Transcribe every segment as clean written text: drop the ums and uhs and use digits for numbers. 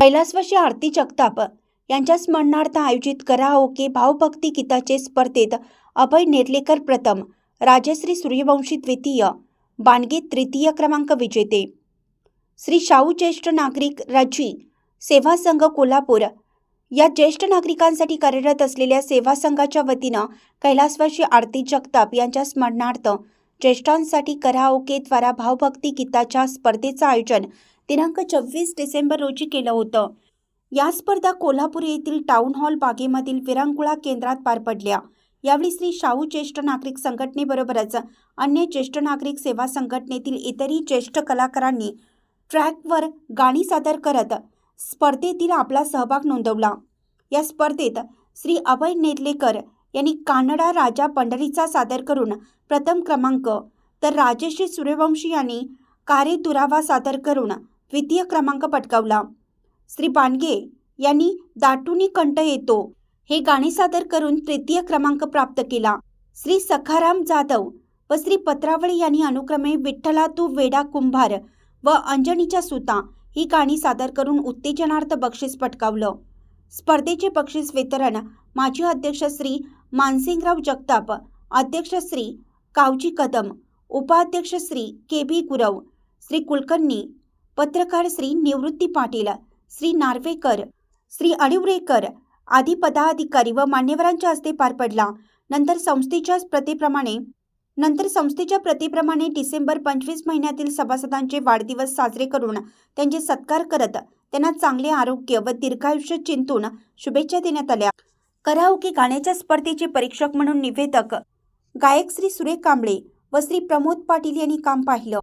कैलासवासी आरती जगताप यांच्या स्मरणार्थ आयोजित कराओके भावभक्ती गीताचे स्पर्धेत अभय नेर्लेकर प्रथम, राजश्री सूर्यवंशी द्वितीय, बाणगे तृतीय क्रमांक विजेते। श्री शाहू ज्येष्ठ नागरिक रजी सेवा संघ कोल्हापूर या ज्येष्ठ नागरिकांसाठी कार्यरत असलेल्या सेवा संघाच्या वतीनं कैलासवासी आरती जगताप यांच्या स्मरणार्थ ज्येष्ठांसाठी कराओकेद्वारा भावभक्ती गीताच्या स्पर्धेचं आयोजन दिनांक 26 डिसेंबर रोजी केलं होतं। या स्पर्धा कोल्हापूर येथील टाउन हॉल बागेमधील विरंगुळा केंद्रात पार पडल्या। यावेळी श्री शाहू ज्येष्ठ नागरिक संघटनेबरोबरच अन्य ज्येष्ठ नागरिक सेवा संघटनेतील इतरही ज्येष्ठ कलाकारांनी ट्रॅकवर गाणी सादर करत स्पर्धेतील आपला सहभाग नोंदवला। या स्पर्धेत श्री अभय नेर्लेकर यांनी कानडा राजा पंढरीचा सादर करून प्रथम क्रमांक, तर राजश्री सूर्यवंशी यांनी कारे दुरावा सादर करून द्वितीय क्रमांक पटकावला। श्री बाणगे यांनी दाटूनी कंठ येतो हे गाणे सादर करून तृतीय क्रमांक प्राप्त केला। श्री सखाराम जाधव व श्री पत्रावळी यांनी अनुक्रमे विठ्ठला तू वेडा कुंभार व अंजनीच्या सुता ही गाणी सादर करून उत्तेजनार्थ बक्षीस पटकावलं। स्पर्धेचे बक्षीस वितरण माजी अध्यक्ष श्री मानसिंगराव जगताप, अध्यक्ष श्री कावजी कदम, उपाध्यक्ष श्री के.बी. गुरव, श्री कुलकर्णी, पत्रकार श्री निवृत्ती पाटील, श्री नार्वेकर, श्री अणिवरेकर आदी पदाधिकारी व मान्यवरांच्या हस्ते पार पडला। नंतर संस्थेच्या प्रतीप्रमाणे डिसेंबर 25 महिन्यातील सभासदांचे वाढदिवस साजरे करून त्यांचे सत्कार करत त्यांना चांगले आरोग्य व दीर्घायुष्य चिंतून शुभेच्छा देण्यात आल्या। कराओके गाण्याच्या स्पर्धेचे परीक्षक म्हणून निवेदक गायक श्री सुरेश कांबळे व श्री प्रमोद पाटील यांनी काम पाहिलं।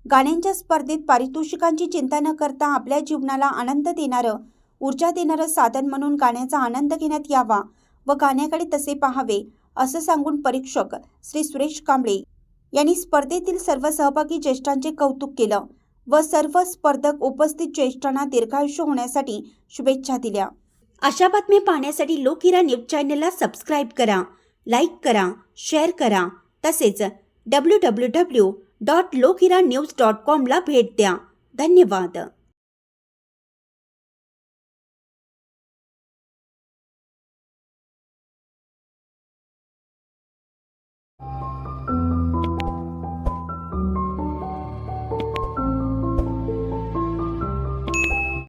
गाण्यांच्या स्पर्धेत पारितोषिकांची चिंता न करता आपल्या जीवनाला आनंद देणारं, ऊर्जा देणारं साधन म्हणून गाण्याचा आनंद घेण्यात यावा व गाण्याकडे तसे पाहावे असं सांगून परीक्षक श्री सुरेश कांबळे यांनी स्पर्धेतील सर्व सहभागी ज्येष्ठांचे कौतुक केलं व सर्व स्पर्धक उपस्थित ज्येष्ठांना दीर्घायुष्य होण्यासाठी शुभेच्छा दिल्या। अशा बातम्या पाहण्यासाठी लोकहिरा न्यूज चॅनलला सबस्क्राईब करा, लाईक करा, शेअर करा, तसेच www.lokhirannews.com ला भेट द्या। धन्यवाद।